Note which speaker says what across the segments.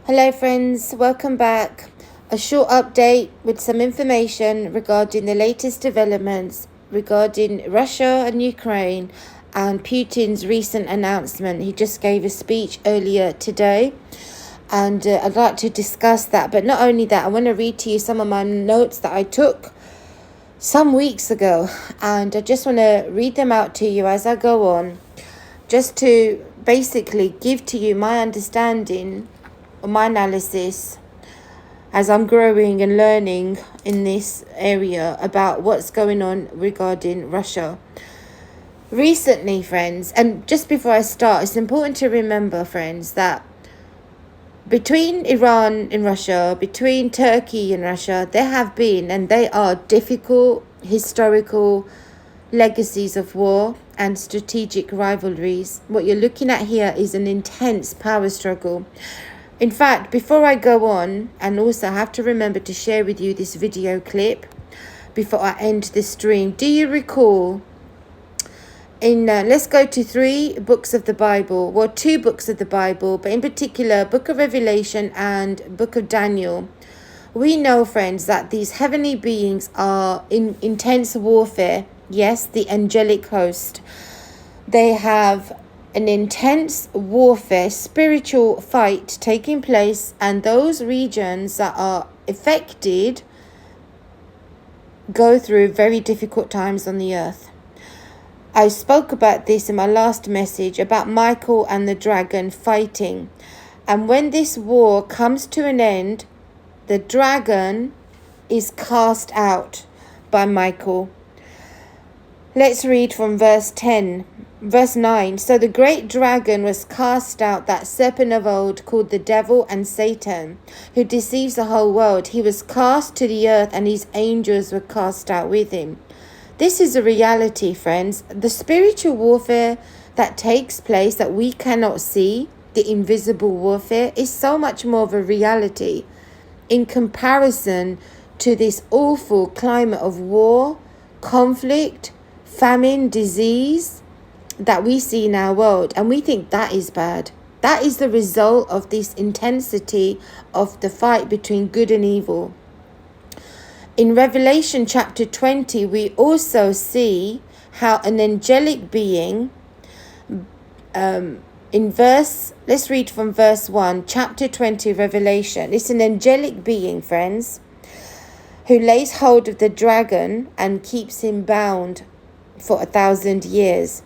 Speaker 1: Hello friends, welcome back. A short update with some information regarding the latest developments regarding Russia and Ukraine and Putin's recent announcement. He just gave a speech earlier today and I'd like to discuss that. But not only that, I want to read to you some of my notes that I took some weeks ago, and I just want to read them out to you as I go on, just to basically give to you my understanding, my analysis as I'm growing and learning in this area about what's going on regarding Russia. Recently, friends, and just before I start, it's important to remember, friends, that between Iran and Russia, between Turkey and Russia, there have been and they are difficult historical legacies of war and strategic rivalries. What you're looking at here is an intense power struggle. In fact, before I go on, and also I have to remember to share with you this video clip before I end the stream. Do you recall in, let's go to 3 books of the Bible, well 2 books of the Bible, but in particular Book of Revelation and Book of Daniel. We know, friends, that these heavenly beings are in intense warfare. Yes, the angelic host. They have an intense warfare, spiritual fight taking place, and those regions that are affected go through very difficult times on the earth. I spoke about this in my last message about Michael and the dragon fighting. And when this war comes to an end, the dragon is cast out by Michael. Let's read from verse 9. So the great dragon was cast out, that serpent of old called the devil and Satan, who deceives the whole world. He was cast to the earth, and his angels were cast out with him. This is a reality, friends. The spiritual warfare that takes place that we cannot see, the invisible warfare, is so much more of a reality in comparison to this awful climate of war, conflict, famine, disease that we see in our world, and we think that is bad. That is the result of this intensity of the fight between good and evil. In Revelation chapter 20, we also see how an angelic being, let's read from verse 1, chapter 20, Revelation. It's an angelic being, friends, who lays hold of the dragon and keeps him bound for 1,000 years.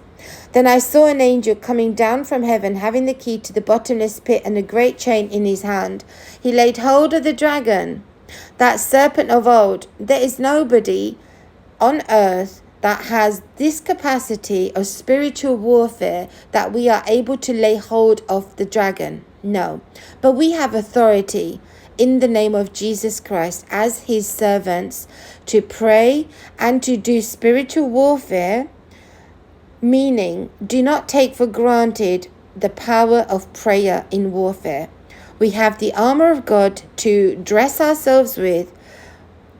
Speaker 1: Then I saw an angel coming down from heaven, having the key to the bottomless pit and a great chain in his hand. He laid hold of the dragon, that serpent of old. There is nobody on earth that has this capacity of spiritual warfare that we are able to lay hold of the dragon. No, but we have authority in the name of Jesus Christ as his servants to pray and to do spiritual warfare, meaning do not take for granted the power of prayer in warfare. We have the armor of God to dress ourselves with,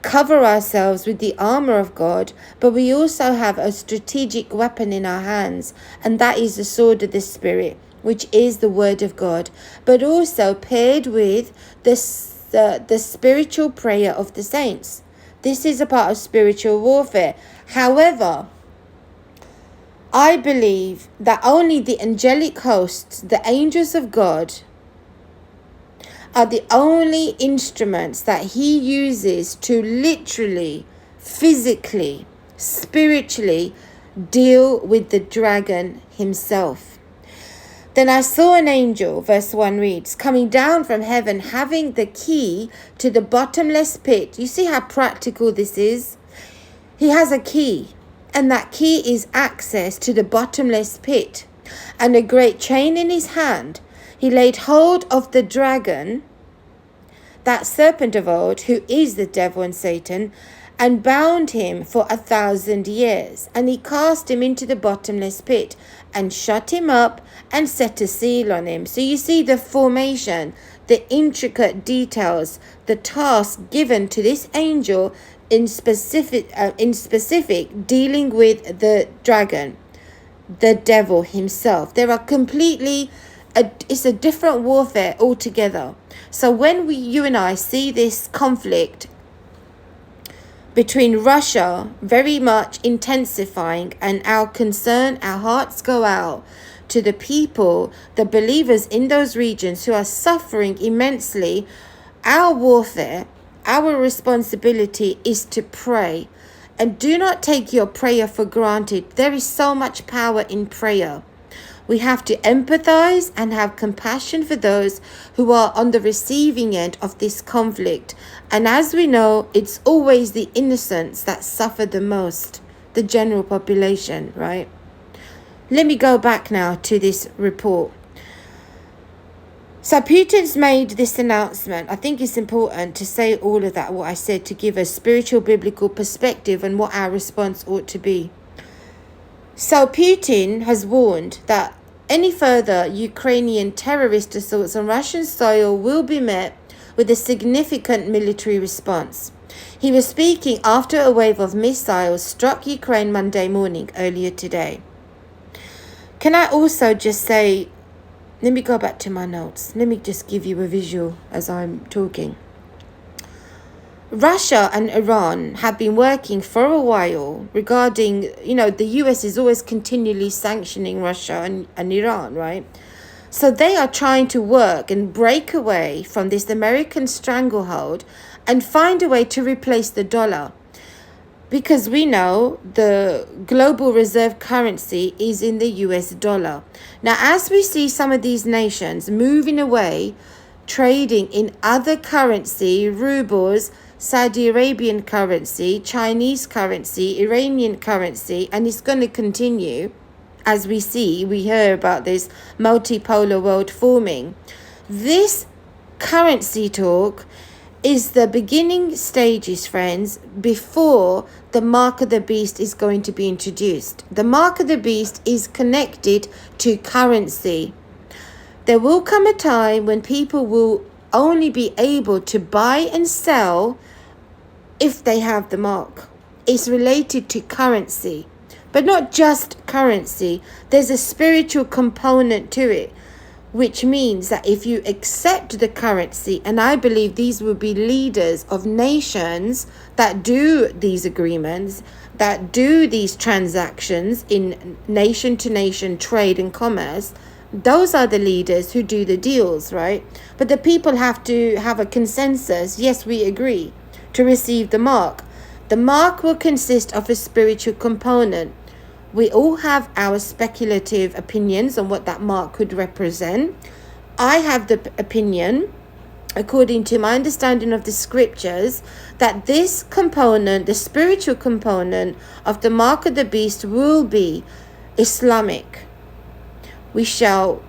Speaker 1: cover ourselves with the armor of God, but we also have a strategic weapon in our hands, and that is the sword of the Spirit, which is the word of God, but also paired with the spiritual prayer of the saints. This is a part of spiritual warfare. However, I believe that only the angelic hosts, the angels of God, are the only instruments that he uses to literally, physically, spiritually deal with the dragon himself. Then I saw an angel, verse 1 reads, coming down from heaven, having the key to the bottomless pit. You see how practical this is? He has a key, and that key is access to the bottomless pit, and a great chain in his hand. He laid hold of the dragon, that serpent of old, who is the devil and Satan, and bound him for 1,000 years. And he cast him into the bottomless pit and shut him up and set a seal on him. So you see the formation, the intricate details, the task given to this angel in specific dealing with the dragon, the devil himself. There are completely it's a different warfare altogether. So when you and I see this conflict between Russia very much intensifying, and our concern, our hearts go out to the people, the believers in those regions who are suffering immensely, our warfare, our responsibility is to pray. And do not take your prayer for granted. There is so much power in prayer. We have to empathize and have compassion for those who are on the receiving end of this conflict. And as we know, it's always the innocents that suffer the most, the general population, right? Let me go back now to this report. So Putin's made this announcement. I think it's important to say all of that, what I said, to give a spiritual biblical perspective on what our response ought to be. So Putin has warned that any further Ukrainian terrorist assaults on Russian soil will be met with a significant military response. He was speaking after a wave of missiles struck Ukraine Monday morning, earlier today. Can I also just say, let me go back to my notes. Let me just give you a visual as I'm talking. Russia and Iran have been working for a while regarding, the US is always continually sanctioning Russia and Iran, right? So they are trying to work and break away from this American stranglehold and find a way to replace the dollar. Because we know the global reserve currency is in the US dollar. Now, as we see some of these nations moving away, trading in other currency, rubles, Saudi Arabian currency, Chinese currency, Iranian currency, and it's going to continue as we hear about this multipolar world forming. This currency talk is the beginning stages, friends, before the mark of the beast is going to be introduced. The mark of the beast is connected to currency. There will come a time when people will only be able to buy and sell if they have the mark. It's related to currency, but not just currency. There's a spiritual component to it, which means that if you accept the currency, and I believe these will be leaders of nations that do these agreements, that do these transactions in nation to nation trade and commerce, those are the leaders who do the deals, right? But the people have to have a consensus. Yes, we agree to receive the mark. The mark will consist of a spiritual component. We all have our speculative opinions on what that mark could represent. I have the opinion, according to my understanding of the scriptures, that this component, the spiritual component of the mark of the beast, will be Islamic. We shall,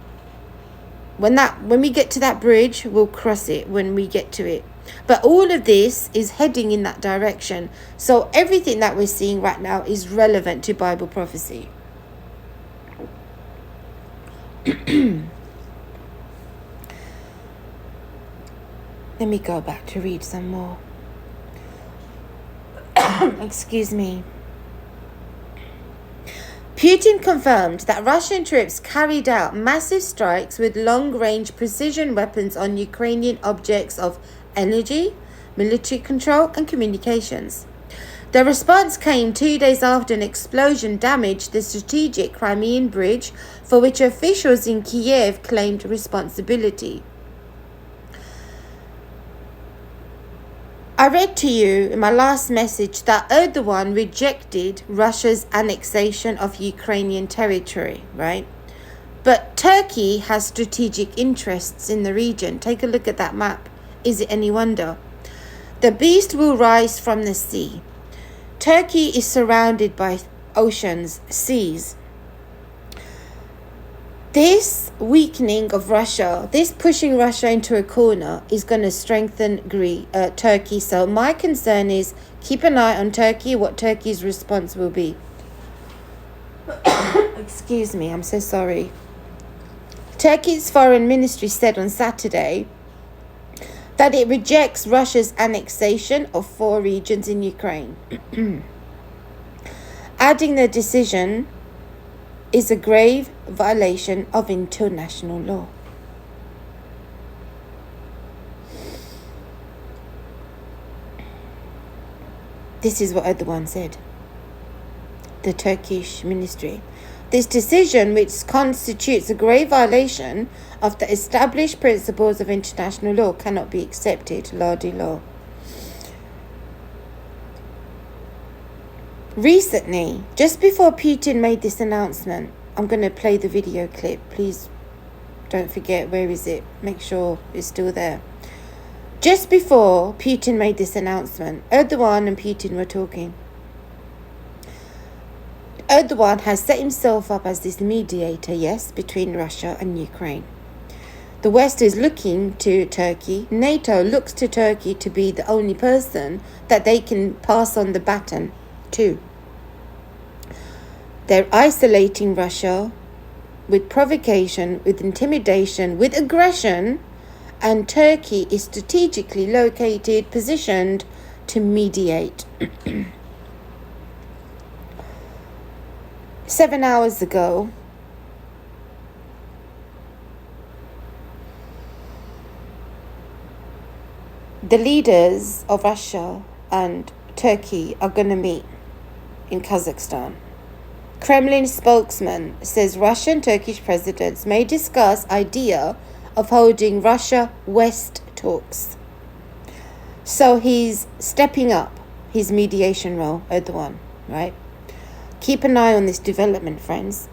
Speaker 1: when we get to that bridge, we'll cross it when we get to it. But all of this is heading in that direction. So everything that we're seeing right now is relevant to Bible prophecy. Let me go back to read some more. Excuse me. Putin confirmed that Russian troops carried out massive strikes with long-range precision weapons on Ukrainian objects of energy, military control, and communications. The response came 2 days after an explosion damaged the strategic Crimean bridge, for which officials in Kiev claimed responsibility. I read to you in my last message that Erdogan rejected Russia's annexation of Ukrainian territory, right? But Turkey has strategic interests in the region. Take a look at that map. Is it any wonder? The beast will rise from the sea. Turkey is surrounded by oceans, seas. This weakening of Russia, this pushing Russia into a corner, is going to strengthen Turkey. So my concern is keep an eye on Turkey, what Turkey's response will be. Excuse me, I'm so sorry. Turkey's foreign ministry said on Saturday that it rejects Russia's annexation of 4 regions in Ukraine, adding the decision is a grave violation of international law. This is what Erdogan said. The Turkish ministry. This decision, which constitutes a grave violation of the established principles of international law, cannot be accepted. La-di-law. Recently, just before Putin made this announcement, I'm going to play the video clip. Please don't forget, where is it? Make sure it's still there. Just before Putin made this announcement, Erdogan and Putin were talking. Erdogan has set himself up as this mediator, yes, between Russia and Ukraine. The West is looking to Turkey. NATO looks to Turkey to be the only person that they can pass on the baton to. They're isolating Russia with provocation, with intimidation, with aggression, and Turkey is strategically located, positioned to mediate. 7 hours ago, the leaders of Russia and Turkey are going to meet in Kazakhstan. Kremlin spokesman says Russian and Turkish presidents may discuss idea of holding Russia-West talks. So he's stepping up his mediation role, Erdogan, right? Keep an eye on this development, friends.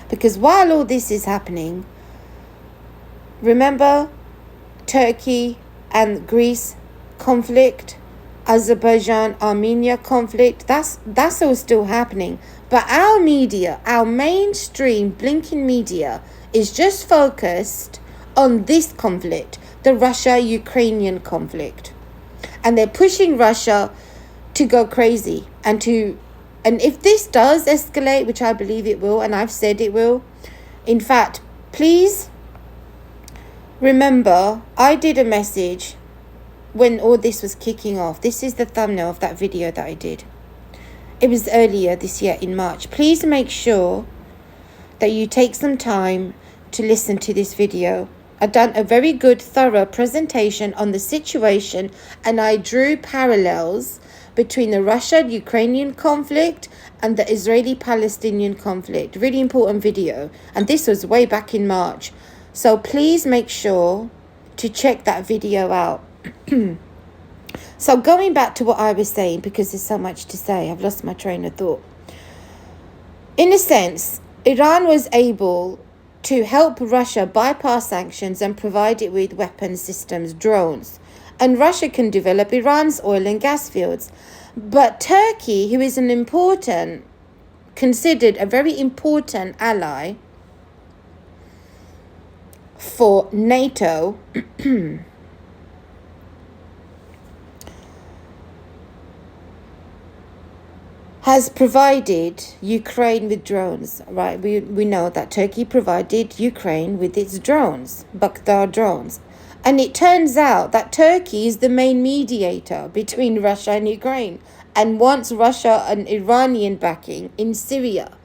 Speaker 1: Because while all this is happening, remember Turkey and Greece conflict, Azerbaijan, Armenia conflict, that's all still happening. But our media, our mainstream blinking media, is just focused on this conflict, the Russia-Ukrainian conflict. And they're pushing Russia to go crazy and if this does escalate, which I believe it will, and I've said it will, in fact, please remember, I did a message when all this was kicking off. This is the thumbnail of that video that I did. It was earlier this year in March. Please make sure that you take some time to listen to this video. I've done a very good, thorough presentation on the situation, and I drew parallels between the Russia-Ukrainian conflict and the Israeli-Palestinian conflict. Really important video. And this was way back in March. So please make sure to check that video out. So going back to what I was saying, because there's so much to say, I've lost my train of thought. In a sense, Iran was able to help Russia bypass sanctions and provide it with weapon systems, drones. And Russia can develop Iran's oil and gas fields. But Turkey, who is considered a very important ally for NATO, has provided Ukraine with drones, right? We know that Turkey provided Ukraine with its drones, Baghdad drones. And it turns out that Turkey is the main mediator between Russia and Ukraine and wants Russia and Iranian backing in Syria.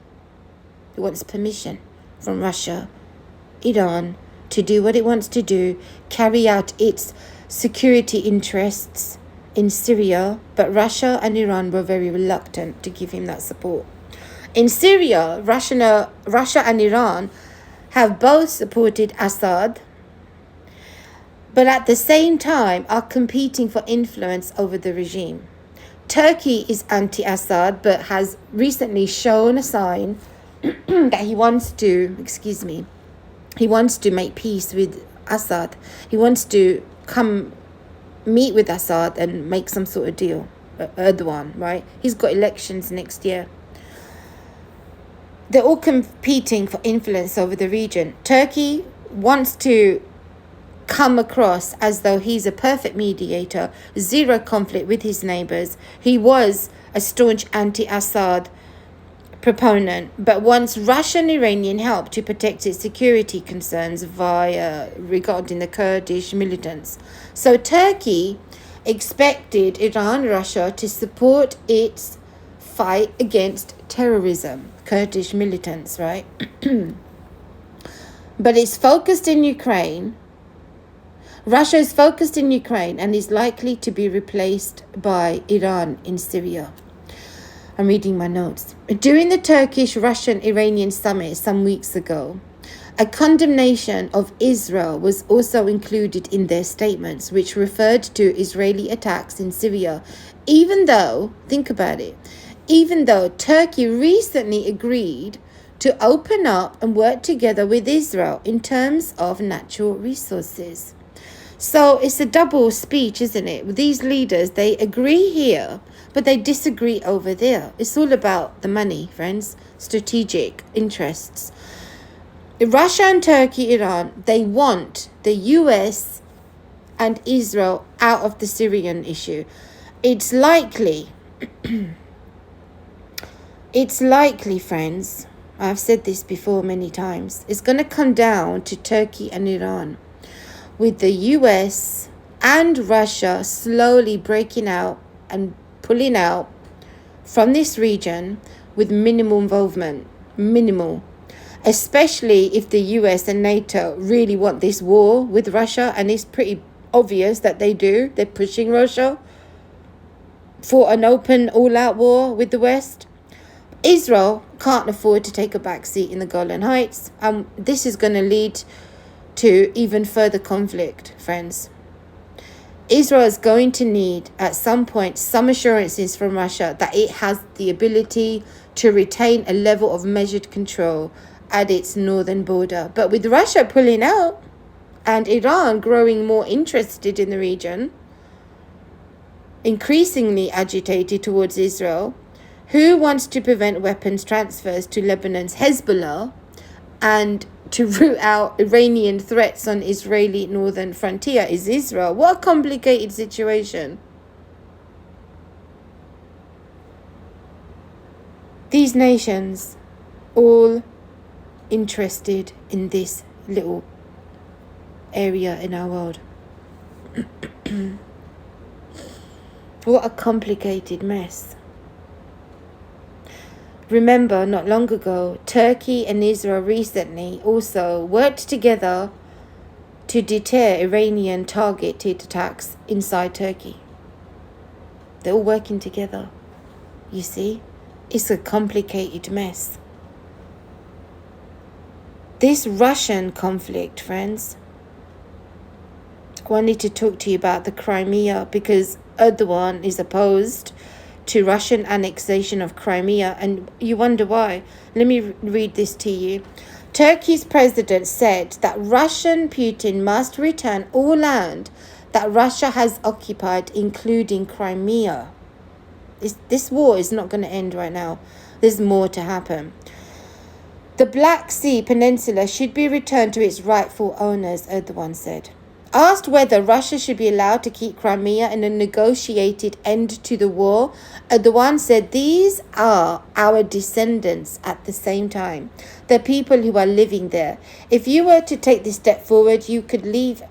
Speaker 1: It wants permission from Russia, Iran, to do what it wants to do, carry out its security interests in Syria, but Russia and Iran were very reluctant to give him that support. In Syria, Russia and Iran have both supported Assad, but at the same time are competing for influence over the regime. Turkey is anti-Assad, but has recently shown a sign that he wants to make peace with Assad. He wants to come meet with Assad and make some sort of deal. Erdogan, right? He's got elections next year. They're all competing for influence over the region. Turkey wants to come across as though he's a perfect mediator, zero conflict with his neighbors. He was a staunch anti-Assad proponent, but wants Russian Iranian help to protect its security concerns regarding the Kurdish militants. So Turkey expected Iran, Russia to support its fight against terrorism, Kurdish militants, right? But it's focused in Ukraine. Russia is focused in Ukraine and is likely to be replaced by Iran in Syria. I'm reading my notes. During the Turkish-Russian-Iranian summit some weeks ago, a condemnation of Israel was also included in their statements, which referred to Israeli attacks in Syria, even though, think about it, even though Turkey recently agreed to open up and work together with Israel in terms of natural resources. So it's a double speech, isn't it? These leaders, they agree here, but they disagree over there. It's all about the money, friends, strategic interests. Russia and Turkey, Iran, they want the US and Israel out of the Syrian issue. It's likely, friends, I've said this before many times, it's going to come down to Turkey and Iran, with the US and Russia slowly breaking out and pulling out from this region with minimal involvement, minimal. Especially if the US and NATO really want this war with Russia, and it's pretty obvious that they do. They're pushing Russia for an open, all-out war with the West. Israel can't afford to take a back seat in the Golan Heights, and this is going to lead to even further conflict, friends. Israel is going to need, at some point, some assurances from Russia that it has the ability to retain a level of measured control at its northern border. But with Russia pulling out and Iran growing more interested in the region, increasingly agitated towards Israel, who wants to prevent weapons transfers to Lebanon's Hezbollah and to root out Iranian threats on Israeli northern frontier is Israel. What a complicated situation. These nations all interested in this little area in our world. What a complicated mess. Remember, not long ago, Turkey and Israel recently also worked together to deter Iranian targeted attacks inside Turkey. They're all working together. You see? It's a complicated mess. This Russian conflict, friends, I wanted to talk to you about the Crimea because Erdogan is opposed to Russian annexation of Crimea, and you wonder why. Let me read this to you. Turkey's president said that Russian Putin must return all land that Russia has occupied, including Crimea. This war is not going to end right now. There's more to happen. The Black Sea Peninsula should be returned to its rightful owners, Erdogan said. Asked whether Russia should be allowed to keep Crimea in a negotiated end to the war, Erdogan said these are our descendants at the same time, the people who are living there. If you were to take this step forward, if you could leave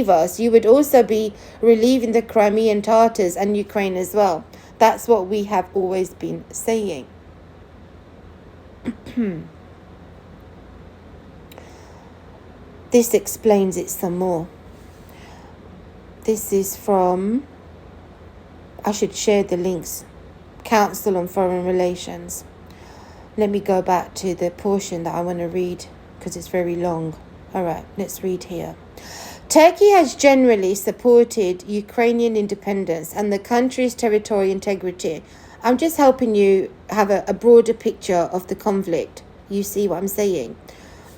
Speaker 1: us, you would also be relieving the Crimean Tatars and Ukraine as well. That's what we have always been saying. This explains it some more. This is from, I should share the links, Council on Foreign Relations. Let me go back to the portion that I want to read because it's very long. All right, let's read here. Turkey has generally supported Ukrainian independence and the country's territorial integrity. I'm just helping you have a broader picture of the conflict. You see what I'm saying?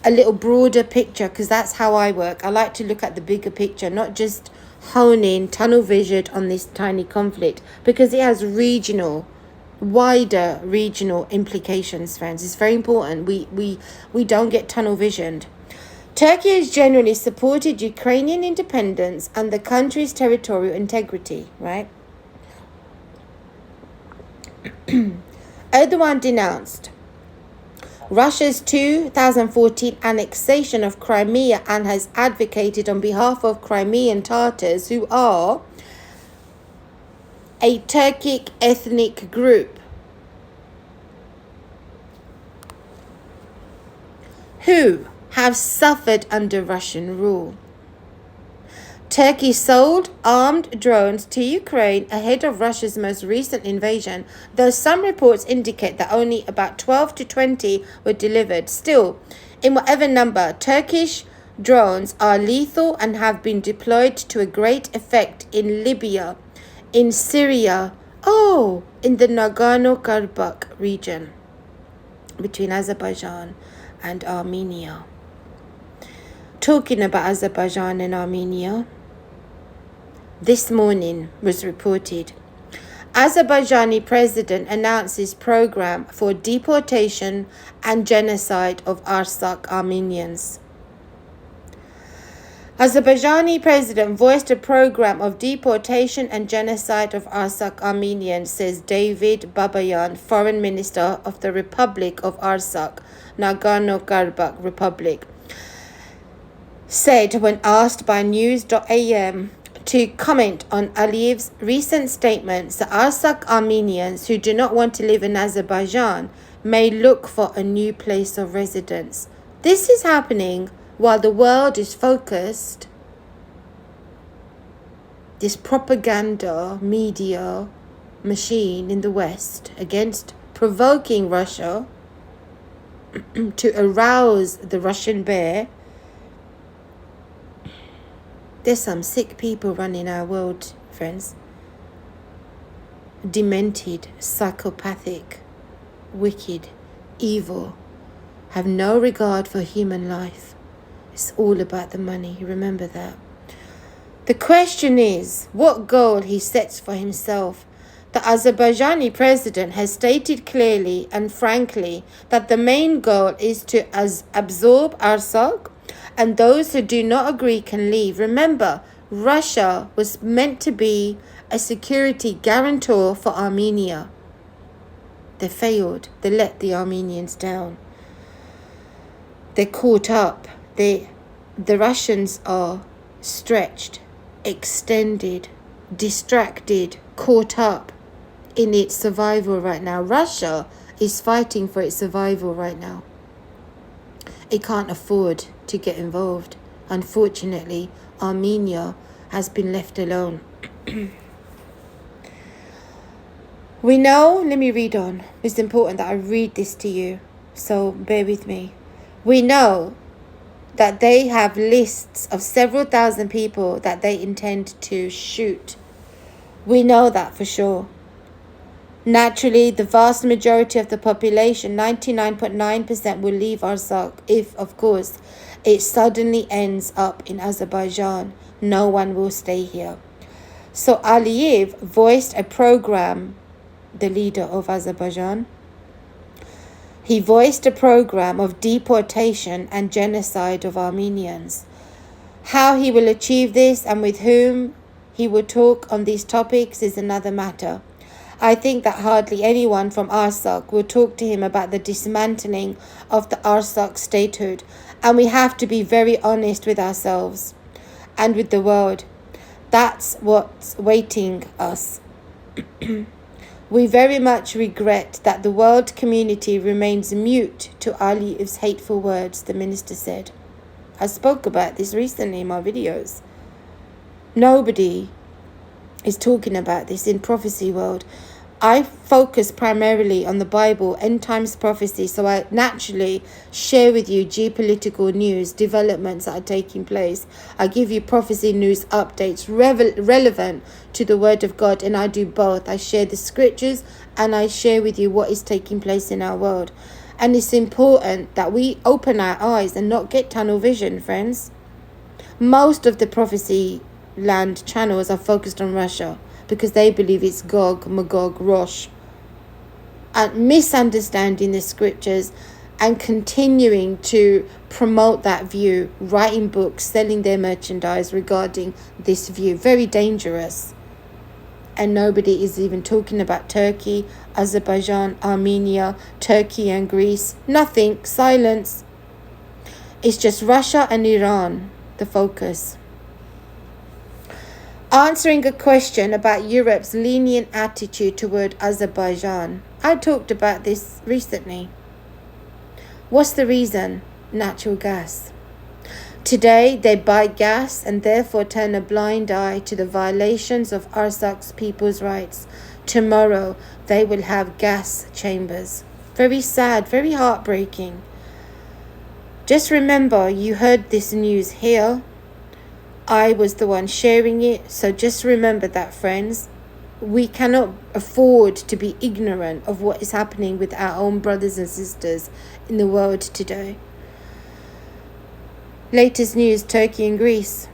Speaker 1: A little broader picture, because that's how I work. I like to look at the bigger picture, not just hone in, tunnel vision on this tiny conflict, because it has wider regional implications, friends. It's very important. We don't get tunnel visioned. Turkey has generally supported Ukrainian independence and the country's territorial integrity, right? Erdogan denounced Russia's 2014 annexation of Crimea and has advocated on behalf of Crimean Tatars who are a Turkic ethnic group who have suffered under Russian rule. Turkey sold armed drones to Ukraine ahead of Russia's most recent invasion, though some reports indicate that only about 12 to 20 were delivered. Still, in whatever number, Turkish drones are lethal and have been deployed to a great effect in Libya, in Syria, in the Nagorno-Karabakh region between Azerbaijan and Armenia. Talking about Azerbaijan and Armenia, this morning was reported Azerbaijani president announces program for deportation and genocide of Artsakh Armenians. Azerbaijani president voiced a program of deportation and genocide of Artsakh Armenians, says David Babayan, foreign minister of the Republic of Artsakh, Nagorno-Karabakh Republic, said when asked by News.am to comment on Aliyev's recent statements that Artsakh Armenians who do not want to live in Azerbaijan may look for a new place of residence. This is happening while the world is focused, this propaganda media machine in the West, against provoking Russia to arouse the Russian bear. There's some sick people running our world, friends. Demented, psychopathic, wicked, evil, have no regard for human life. It's all about the money, remember that. The question is, what goal he sets for himself. The Azerbaijani president has stated clearly and frankly that the main goal is to absorb Artsakh, and those who do not agree can leave. Remember, Russia was meant to be a security guarantor for Armenia. They failed. They let the Armenians down. They're caught up. The Russians are stretched, extended, distracted, caught up in its survival right now. Russia is fighting for its survival right now. It can't afford to get involved. Unfortunately, Armenia has been left alone. We know, let me read on. It's important that I read this to you, so bear with me. We know that they have lists of several thousand people that they intend to shoot. We know that for sure. Naturally, the vast majority of the population, 99.9%, will leave Artsakh if, of course, it suddenly ends up in Azerbaijan. No one will stay here. So Aliyev voiced a program, the leader of Azerbaijan. He voiced a program of deportation and genocide of Armenians. How he will achieve this and with whom he will talk on these topics is another matter. I think that hardly anyone from Artsakh will talk to him about the dismantling of the Artsakh statehood, and we have to be very honest with ourselves and with the world. That's what's waiting us. We very much regret that the world community remains mute to Aliyev's hateful words, the minister said. I spoke about this recently in my videos. Nobody is talking about this in prophecy world. I focus primarily on the Bible, end times prophecy, so I naturally share with you geopolitical news, developments that are taking place. I give you prophecy news updates relevant to the Word of God, and I do both. I share the scriptures and I share with you what is taking place in our world. And it's important that we open our eyes and not get tunnel vision, friends. Most of the prophecy land channels are focused on Russia because they believe it's Gog, Magog, Rosh, and misunderstanding the scriptures and continuing to promote that view, writing books, selling their merchandise regarding this view. Very dangerous. And nobody is even talking about Turkey, Azerbaijan, Armenia, Turkey and Greece. Nothing. Silence. It's just Russia and Iran, the focus. answering a question about Europe's lenient attitude toward Azerbaijan. I talked about this recently. What's the reason? Natural gas. Today they buy gas and therefore turn a blind eye to the violations of Arzak's people's rights. Tomorrow they will have gas chambers. Very sad, very heartbreaking. Just remember, you heard this news here. I was the one sharing it, so just remember that, friends. We cannot afford to be ignorant of what is happening with our own brothers and sisters in the world today. Latest news, Turkey and Greece.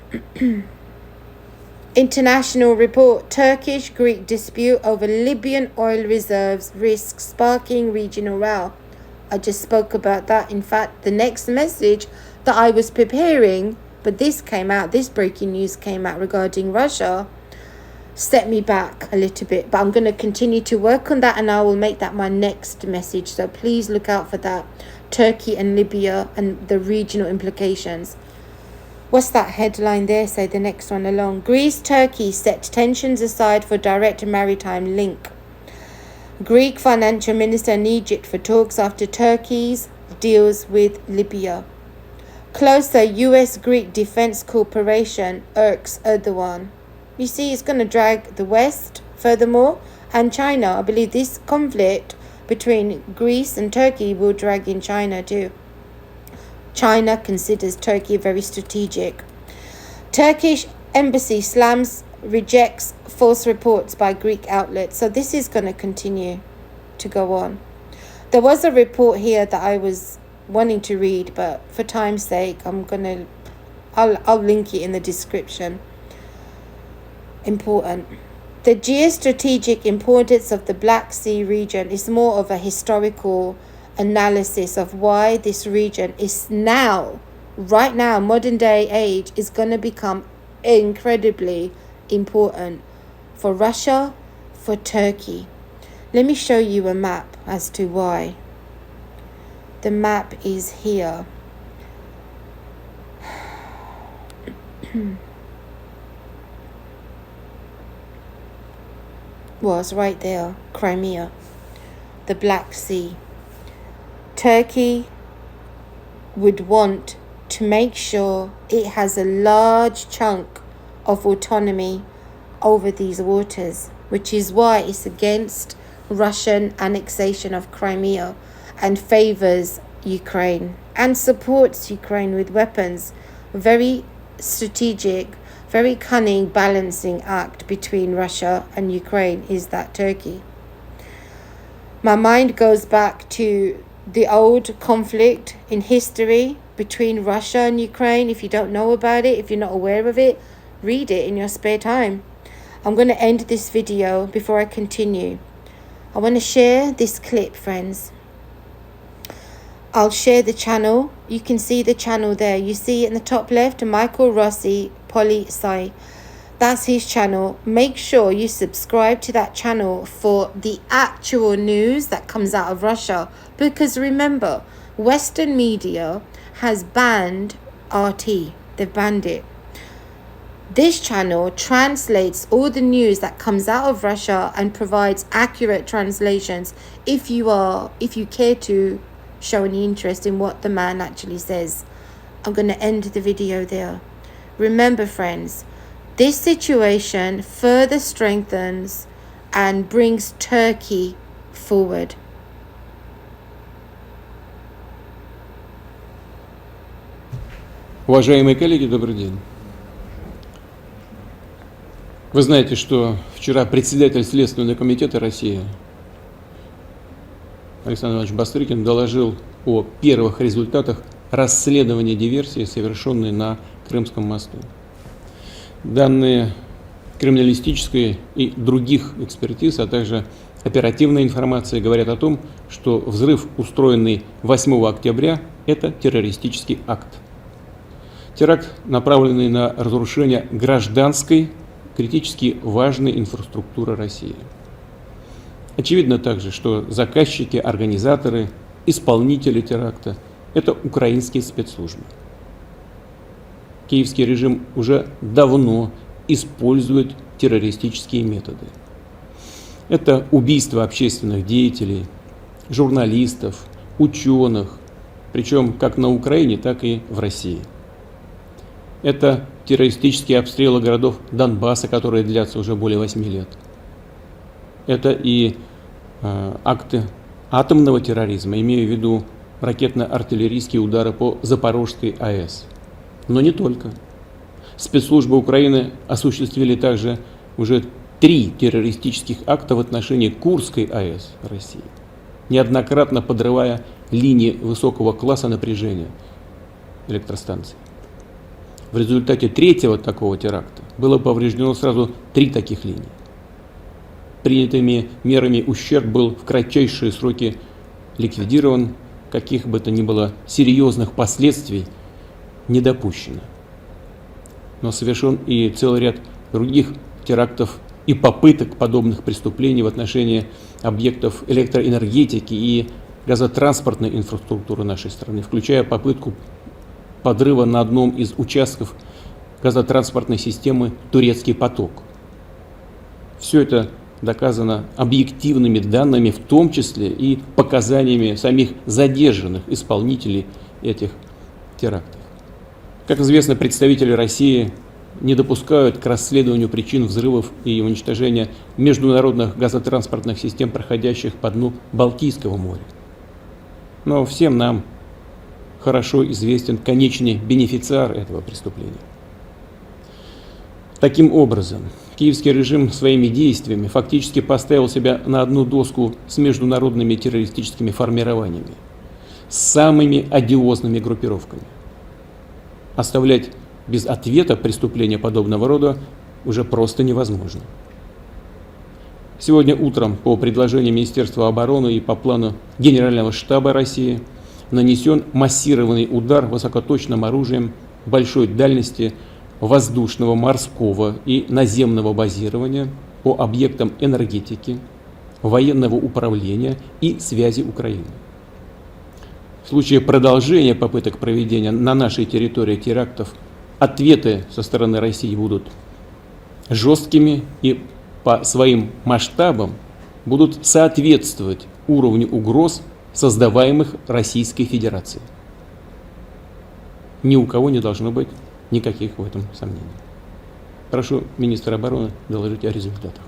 Speaker 1: International report, Turkish-Greek dispute over Libyan oil reserves risks sparking regional row. I just spoke about that. In fact, the next message that I was preparing, but this breaking news came out regarding Russia, set me back a little bit. But I'm going to continue to work on that and I will make that my next message. So please look out for that. Turkey and Libya and the regional implications. What's that headline there? Say the next one along. Greece, Turkey set tensions aside for direct maritime link. Greek financial minister in Egypt for talks after Turkey's deals with Libya. Closer, US-Greek defense cooperation irks Erdogan. You see, it's going to drag the West furthermore, and China. I believe this conflict between Greece and Turkey will drag in China too. China considers Turkey very strategic. Turkish embassy rejects false reports by Greek outlets. So this is going to continue to go on. There was a report here that I was wanting to read, but for time's sake, I'll link it in the description. Important. The geostrategic importance of the Black Sea region is more of a historical analysis of why this region is right now, modern day age, is going to become incredibly important for Russia, for Turkey. Let me show you a map as to why. The map is here. Was right there, Crimea, the Black Sea. Turkey would want to make sure it has a large chunk of autonomy over these waters, which is why it's against Russian annexation of Crimea and favors Ukraine and supports Ukraine with weapons. Very strategic, very cunning balancing act between Russia and Ukraine is that Turkey. My mind goes back to the old conflict in history between Russia and Ukraine. If you don't know about it, if you're not aware of it, read it in your spare time. I'm going to end this video before I continue. I want to share this clip, friends. I'll share the channel. You can see the channel there. You see it in the top left, Michael Rossi Polisai. That's his channel. Make sure you subscribe to that channel for the actual news that comes out of Russia. Because remember, Western media has banned RT. They've banned it. This channel translates all the news that comes out of Russia and provides accurate translations if you care to show any interest in what the man actually says. I'm going to end the video there. Remember, friends, this situation further strengthens and brings Turkey forward.
Speaker 2: Уважаемые коллеги, добрый день. Вы знаете, что вчера председатель Следственного комитета России Александр Иванович Бастрыкин доложил о первых результатах расследования диверсии, совершенной на Крымском мосту. Данные криминалистической и других экспертиз, а также оперативная информация говорят о том, что взрыв, устроенный 8 октября, это террористический акт. Теракт, направленный на разрушение гражданской, критически важной инфраструктуры России. Очевидно также, что заказчики, организаторы, исполнители теракта – это украинские спецслужбы. Киевский режим уже давно используют террористические методы. Это убийство общественных деятелей, журналистов, ученых, причем как на Украине, так и в России. Это террористические обстрелы городов Донбасса, которые длятся уже более 8 лет. Это и акты атомного терроризма, имею в виду ракетно-артиллерийские удары по Запорожской АЭС. Но не только. Спецслужбы Украины осуществили также уже 3 террористических акта в отношении Курской АЭС России, неоднократно подрывая линии высокого класса напряжения электростанций. В результате 3-го такого теракта было повреждено сразу 3 таких линии. Принятыми мерами ущерб был в кратчайшие сроки ликвидирован, каких бы то ни было серьезных последствий не допущено. Но совершен и целый ряд других терактов и попыток подобных преступлений в отношении объектов электроэнергетики и газотранспортной инфраструктуры нашей страны, включая попытку подрыва на одном из участков газотранспортной системы «Турецкий поток». Все это доказано объективными данными, в том числе и показаниями самих задержанных исполнителей этих терактов. Как известно, представители России не допускают к расследованию причин взрывов и уничтожения международных газотранспортных систем, проходящих по дну Балтийского моря. Но всем нам хорошо известен конечный бенефициар этого преступления. Таким образом, киевский режим своими действиями фактически поставил себя на одну доску с международными террористическими формированиями, с самыми одиозными группировками. Оставлять без ответа преступления подобного рода уже просто невозможно. Сегодня утром по предложению Министерства обороны и по плану Генерального штаба России нанесен массированный удар высокоточным оружием большой дальности воздушного, морского и наземного базирования по объектам энергетики, военного управления и связи Украины. В случае продолжения попыток проведения на нашей территории терактов ответы со стороны России будут жесткими и по своим масштабам будут соответствовать уровню угроз, создаваемых Российской Федерацией. Ни у кого не должно быть никаких в этом сомнений. Прошу министра обороны доложить о результатах.